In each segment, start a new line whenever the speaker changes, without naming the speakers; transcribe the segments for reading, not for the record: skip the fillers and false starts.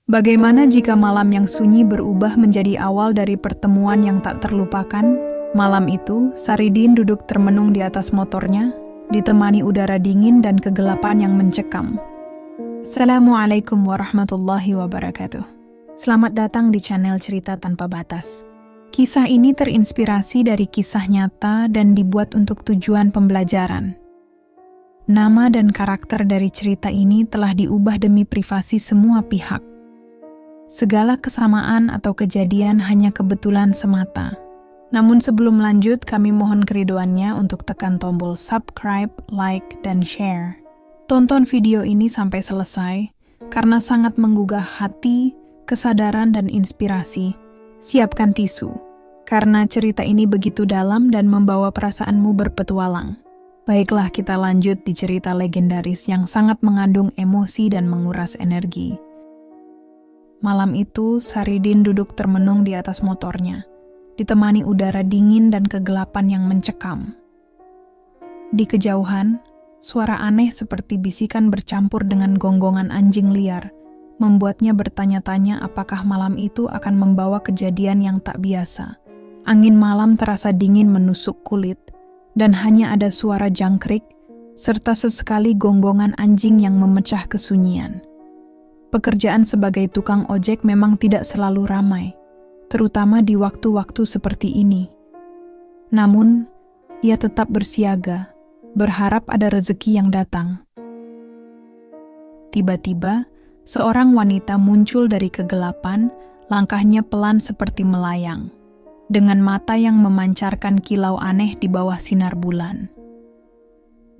Bagaimana jika malam yang sunyi berubah menjadi awal dari pertemuan yang tak terlupakan? Malam itu, Saridin duduk termenung di atas motornya, ditemani udara dingin dan kegelapan yang mencekam. Assalamualaikum warahmatullahi wabarakatuh. Selamat datang di channel Cerita Tanpa Batas. Kisah ini terinspirasi dari kisah nyata dan dibuat untuk tujuan pembelajaran. Nama dan karakter dari cerita ini telah diubah demi privasi semua pihak. Segala kesamaan atau kejadian hanya kebetulan semata. Namun sebelum lanjut, kami mohon keridoannya untuk tekan tombol subscribe, like, dan share. Tonton video ini sampai selesai, karena sangat menggugah hati, kesadaran, dan inspirasi. Siapkan tisu, karena cerita ini begitu dalam dan membawa perasaanmu berpetualang. Baiklah, kita lanjut di cerita legendaris yang sangat mengandung emosi dan menguras energi. Malam itu, Saridin duduk termenung di atas motornya, ditemani udara dingin dan kegelapan yang mencekam. Di kejauhan, suara aneh seperti bisikan bercampur dengan gonggongan anjing liar, membuatnya bertanya-tanya apakah malam itu akan membawa kejadian yang tak biasa. Angin malam terasa dingin menusuk kulit, dan hanya ada suara jangkrik, serta sesekali gonggongan anjing yang memecah kesunyian. Pekerjaan sebagai tukang ojek memang tidak selalu ramai, terutama di waktu-waktu seperti ini. Namun, ia tetap bersiaga, berharap ada rezeki yang datang. Tiba-tiba, seorang wanita muncul dari kegelapan, langkahnya pelan seperti melayang, dengan mata yang memancarkan kilau aneh di bawah sinar bulan.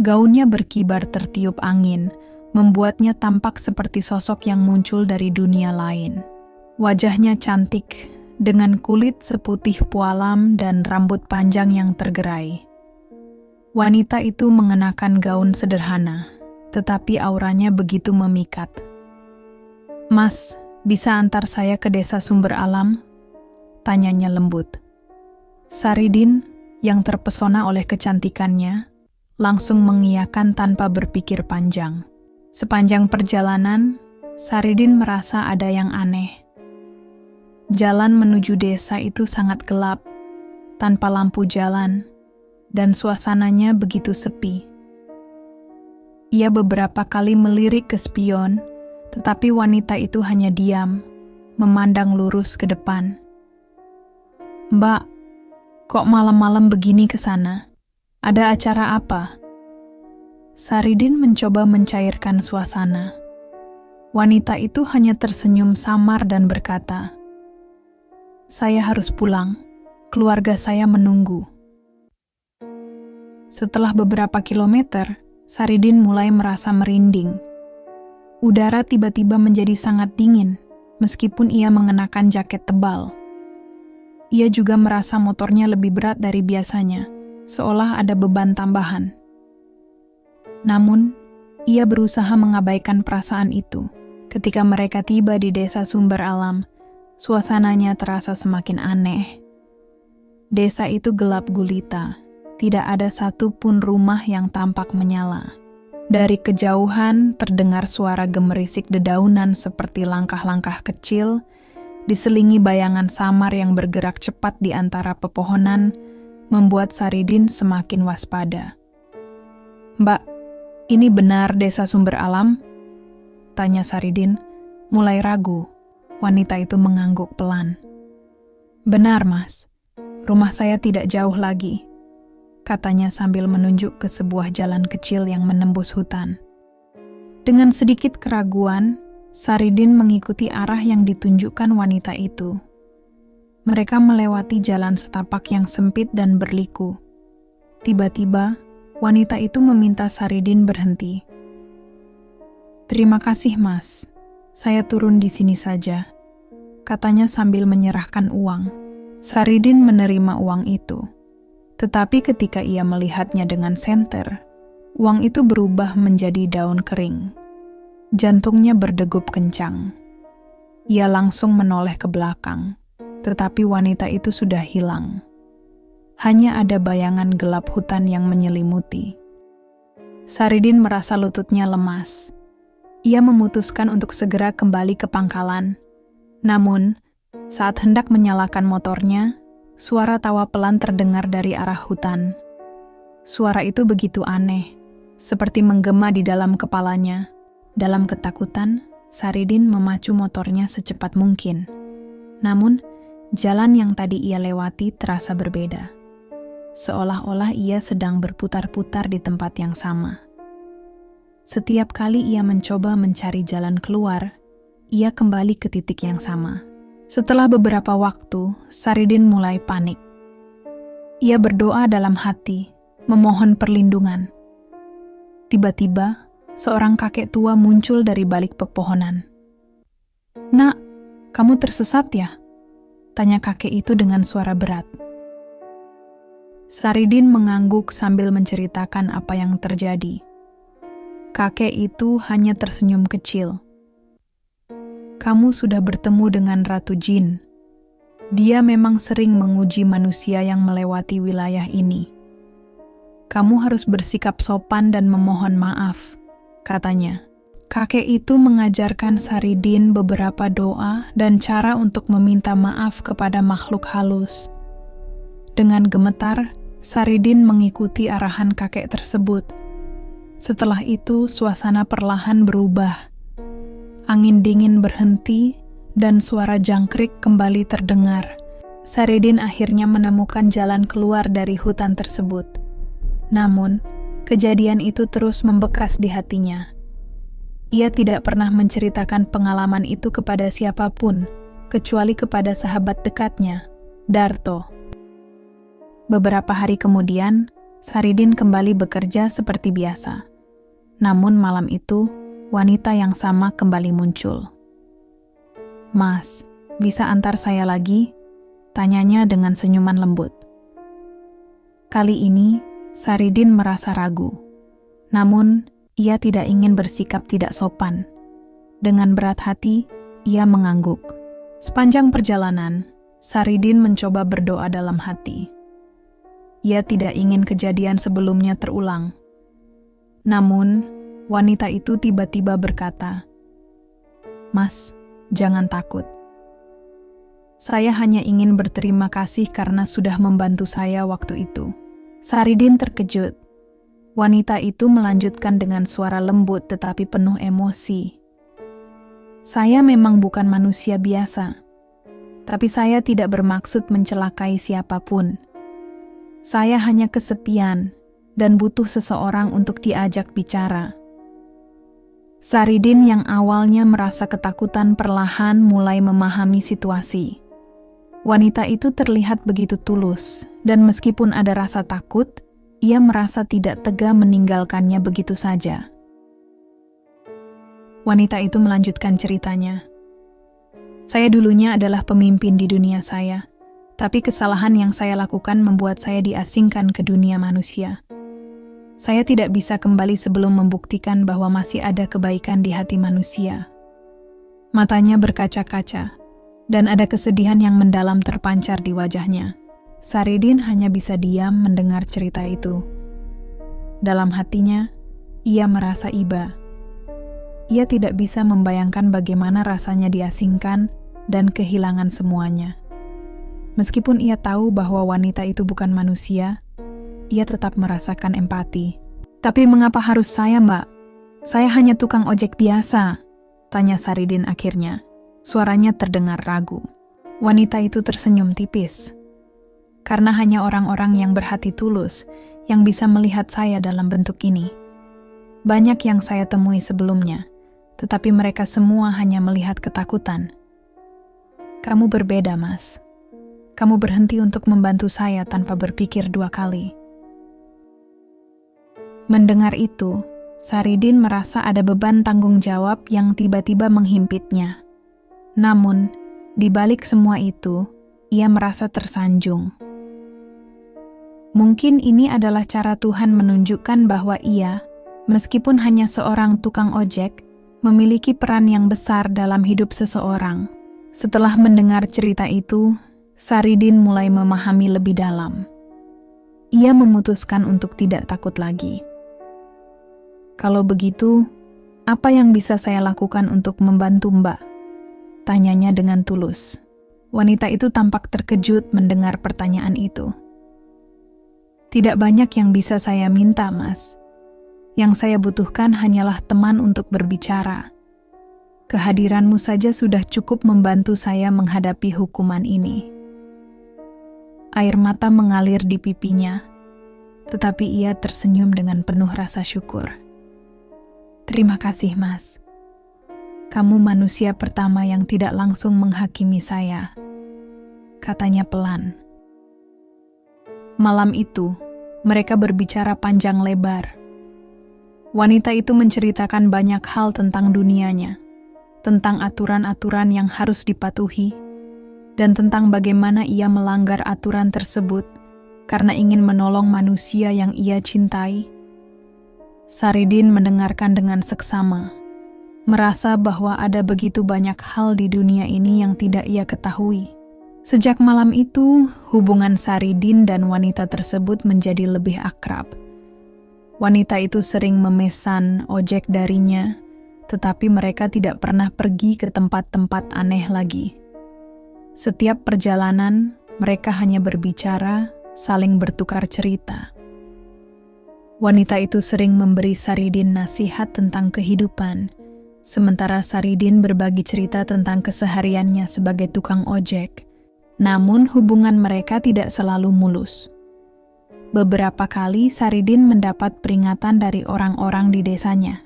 Gaunnya berkibar tertiup angin, membuatnya tampak seperti sosok yang muncul dari dunia lain. Wajahnya cantik, dengan kulit seputih pualam dan rambut panjang yang tergerai. Wanita itu mengenakan gaun sederhana, tetapi auranya begitu memikat. "Mas, bisa antar saya ke desa Sumber Alam?" tanyanya lembut. Saridin, yang terpesona oleh kecantikannya, langsung mengiyakan tanpa berpikir panjang. Sepanjang perjalanan, Saridin merasa ada yang aneh. Jalan menuju desa itu sangat gelap, tanpa lampu jalan, dan suasananya begitu sepi. Ia beberapa kali melirik ke spion, tetapi wanita itu hanya diam, memandang lurus ke depan. "Mbak, kok malam-malam begini ke sana? Ada acara apa?" Saridin mencoba mencairkan suasana. Wanita itu hanya tersenyum samar dan berkata, "Saya harus pulang. Keluarga saya menunggu." Setelah beberapa kilometer, Saridin mulai merasa merinding. Udara tiba-tiba menjadi sangat dingin, meskipun ia mengenakan jaket tebal. Ia juga merasa motornya lebih berat dari biasanya, seolah ada beban tambahan. Namun, ia berusaha mengabaikan perasaan itu. Ketika mereka tiba di desa Sumber Alam, suasananya terasa semakin aneh. Desa itu gelap gulita, tidak ada satupun rumah yang tampak menyala. Dari kejauhan terdengar suara gemerisik dedaunan seperti langkah-langkah kecil, diselingi bayangan samar yang bergerak cepat di antara pepohonan, membuat Saridin semakin waspada. "Mbak, ini benar desa Sumber Alam?" tanya Saridin, mulai ragu. Wanita itu mengangguk pelan. "Benar, Mas. Rumah saya tidak jauh lagi," katanya sambil menunjuk ke sebuah jalan kecil yang menembus hutan. Dengan sedikit keraguan, Saridin mengikuti arah yang ditunjukkan wanita itu. Mereka melewati jalan setapak yang sempit dan berliku. Tiba-tiba, wanita itu meminta Saridin berhenti. "Terima kasih, Mas. Saya turun di sini saja," katanya sambil menyerahkan uang. Saridin menerima uang itu. Tetapi ketika ia melihatnya dengan senter, uang itu berubah menjadi daun kering. Jantungnya berdegup kencang. Ia langsung menoleh ke belakang, tetapi wanita itu sudah hilang. Hanya ada bayangan gelap hutan yang menyelimuti. Saridin merasa lututnya lemas. Ia memutuskan untuk segera kembali ke pangkalan. Namun, saat hendak menyalakan motornya, suara tawa pelan terdengar dari arah hutan. Suara itu begitu aneh, seperti menggema di dalam kepalanya. Dalam ketakutan, Saridin memacu motornya secepat mungkin. Namun, jalan yang tadi ia lewati terasa berbeda. Seolah-olah ia sedang berputar-putar di tempat yang sama. Setiap kali ia mencoba mencari jalan keluar, ia kembali ke titik yang sama. Setelah beberapa waktu, Saridin mulai panik. Ia berdoa dalam hati, memohon perlindungan. Tiba-tiba, seorang kakek tua muncul dari balik pepohonan. "Nak, kamu tersesat ya?" tanya kakek itu dengan suara berat. Saridin mengangguk sambil menceritakan apa yang terjadi. Kakek itu hanya tersenyum kecil. "Kamu sudah bertemu dengan Ratu Jin. Dia memang sering menguji manusia yang melewati wilayah ini. Kamu harus bersikap sopan dan memohon maaf," katanya. Kakek itu mengajarkan Saridin beberapa doa dan cara untuk meminta maaf kepada makhluk halus. Dengan gemetar, Saridin mengikuti arahan kakek tersebut. Setelah itu, suasana perlahan berubah. Angin dingin berhenti, dan suara jangkrik kembali terdengar. Saridin akhirnya menemukan jalan keluar dari hutan tersebut. Namun, kejadian itu terus membekas di hatinya. Ia tidak pernah menceritakan pengalaman itu kepada siapapun, kecuali kepada sahabat dekatnya, Darto. Beberapa hari kemudian, Saridin kembali bekerja seperti biasa. Namun malam itu, wanita yang sama kembali muncul. "Mas, bisa antar saya lagi?" tanyanya dengan senyuman lembut. Kali ini, Saridin merasa ragu. Namun, ia tidak ingin bersikap tidak sopan. Dengan berat hati, ia mengangguk. Sepanjang perjalanan, Saridin mencoba berdoa dalam hati. Ia tidak ingin kejadian sebelumnya terulang. Namun, wanita itu tiba-tiba berkata, "Mas, jangan takut. Saya hanya ingin berterima kasih karena sudah membantu saya waktu itu." Saridin terkejut. Wanita itu melanjutkan dengan suara lembut tetapi penuh emosi. "Saya memang bukan manusia biasa, tapi saya tidak bermaksud mencelakai siapapun. Saya hanya kesepian dan butuh seseorang untuk diajak bicara." Saridin yang awalnya merasa ketakutan perlahan mulai memahami situasi. Wanita itu terlihat begitu tulus, dan meskipun ada rasa takut, ia merasa tidak tega meninggalkannya begitu saja. Wanita itu melanjutkan ceritanya. "Saya dulunya adalah pemimpin di dunia saya. Tapi kesalahan yang saya lakukan membuat saya diasingkan ke dunia manusia. Saya tidak bisa kembali sebelum membuktikan bahwa masih ada kebaikan di hati manusia." Matanya berkaca-kaca, dan ada kesedihan yang mendalam terpancar di wajahnya. Saridin hanya bisa diam mendengar cerita itu. Dalam hatinya, ia merasa iba. Ia tidak bisa membayangkan bagaimana rasanya diasingkan dan kehilangan semuanya. Meskipun ia tahu bahwa wanita itu bukan manusia, ia tetap merasakan empati. "Tapi mengapa harus saya, Mbak? Saya hanya tukang ojek biasa," tanya Saridin akhirnya. Suaranya terdengar ragu. Wanita itu tersenyum tipis. "Karena hanya orang-orang yang berhati tulus yang bisa melihat saya dalam bentuk ini. Banyak yang saya temui sebelumnya, tetapi mereka semua hanya melihat ketakutan. Kamu berbeda, Mas. Kamu berhenti untuk membantu saya tanpa berpikir dua kali." Mendengar itu, Saridin merasa ada beban tanggung jawab yang tiba-tiba menghimpitnya. Namun, di balik semua itu, ia merasa tersanjung. Mungkin ini adalah cara Tuhan menunjukkan bahwa ia, meskipun hanya seorang tukang ojek, memiliki peran yang besar dalam hidup seseorang. Setelah mendengar cerita itu, Saridin mulai memahami lebih dalam. Ia memutuskan untuk tidak takut lagi. "Kalau begitu, "Apa yang bisa saya lakukan untuk membantu Mbak?" tanyanya dengan tulus. Wanita itu tampak terkejut mendengar pertanyaan itu. "Tidak banyak yang bisa saya minta, Mas. Yang saya butuhkan hanyalah teman untuk berbicara. Kehadiranmu saja sudah cukup membantu saya menghadapi hukuman ini." Air mata mengalir di pipinya, tetapi ia tersenyum dengan penuh rasa syukur. "Terima kasih, Mas. Kamu manusia pertama yang tidak langsung menghakimi saya," katanya pelan. Malam itu, mereka berbicara panjang lebar. Wanita itu menceritakan banyak hal tentang dunianya, tentang aturan-aturan yang harus dipatuhi, dan tentang bagaimana ia melanggar aturan tersebut karena ingin menolong manusia yang ia cintai. Saridin mendengarkan dengan seksama, merasa bahwa ada begitu banyak hal di dunia ini yang tidak ia ketahui. Sejak malam itu, hubungan Saridin dan wanita tersebut menjadi lebih akrab. Wanita itu sering memesan ojek darinya, tetapi mereka tidak pernah pergi ke tempat-tempat aneh lagi. Setiap perjalanan, mereka hanya berbicara, saling bertukar cerita. Wanita itu sering memberi Saridin nasihat tentang kehidupan, sementara Saridin berbagi cerita tentang kesehariannya sebagai tukang ojek. Namun hubungan mereka tidak selalu mulus. Beberapa kali Saridin mendapat peringatan dari orang-orang di desanya.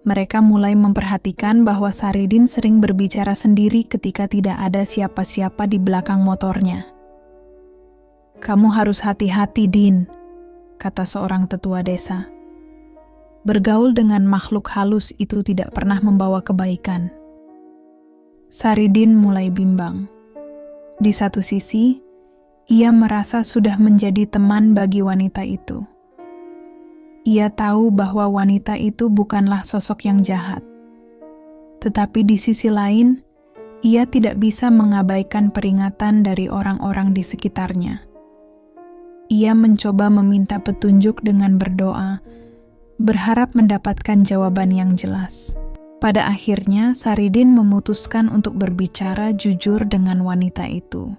Mereka mulai memperhatikan bahwa Saridin sering berbicara sendiri ketika tidak ada siapa-siapa di belakang motornya. "Kamu harus hati-hati, Din," kata seorang tetua desa. "Bergaul dengan makhluk halus itu tidak pernah membawa kebaikan." Saridin mulai bimbang. Di satu sisi, ia merasa sudah menjadi teman bagi wanita itu. Ia tahu bahwa wanita itu bukanlah sosok yang jahat. Tetapi di sisi lain, ia tidak bisa mengabaikan peringatan dari orang-orang di sekitarnya. Ia mencoba meminta petunjuk dengan berdoa, berharap mendapatkan jawaban yang jelas. Pada akhirnya, Saridin memutuskan untuk berbicara jujur dengan wanita itu.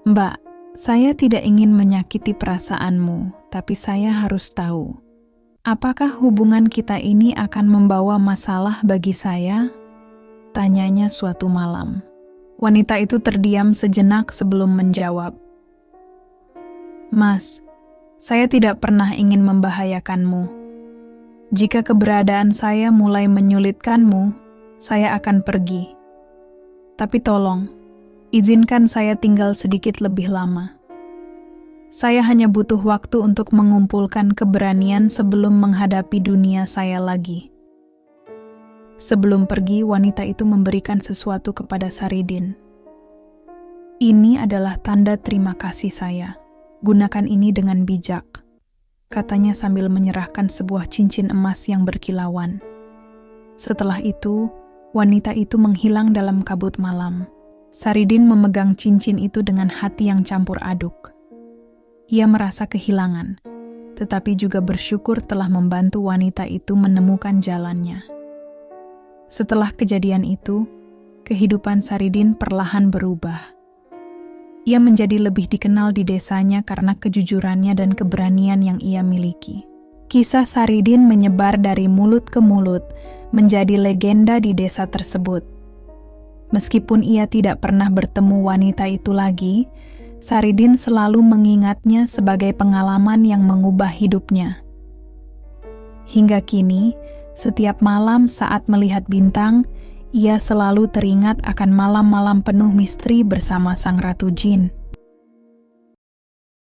"Mbak, saya tidak ingin menyakiti perasaanmu, tapi saya harus tahu, apakah hubungan kita ini akan membawa masalah bagi saya?" tanyanya suatu malam. Wanita itu terdiam sejenak sebelum menjawab. "Mas, saya tidak pernah ingin membahayakanmu. Jika keberadaan saya mulai menyulitkanmu, saya akan pergi. Tapi tolong, izinkan saya tinggal sedikit lebih lama. Saya hanya butuh waktu untuk mengumpulkan keberanian sebelum menghadapi dunia saya lagi." Sebelum pergi, wanita itu memberikan sesuatu kepada Saridin. "Ini adalah tanda terima kasih saya. Gunakan ini dengan bijak," katanya sambil menyerahkan sebuah cincin emas yang berkilauan. Setelah itu, wanita itu menghilang dalam kabut malam. Saridin memegang cincin itu dengan hati yang campur aduk. Ia merasa kehilangan, tetapi juga bersyukur telah membantu wanita itu menemukan jalannya. Setelah kejadian itu, kehidupan Saridin perlahan berubah. Ia menjadi lebih dikenal di desanya karena kejujurannya dan keberanian yang ia miliki. Kisah Saridin menyebar dari mulut ke mulut, menjadi legenda di desa tersebut. Meskipun ia tidak pernah bertemu wanita itu lagi, Saridin selalu mengingatnya sebagai pengalaman yang mengubah hidupnya. Hingga kini, setiap malam saat melihat bintang, ia selalu teringat akan malam-malam penuh misteri bersama sang Ratu Jin.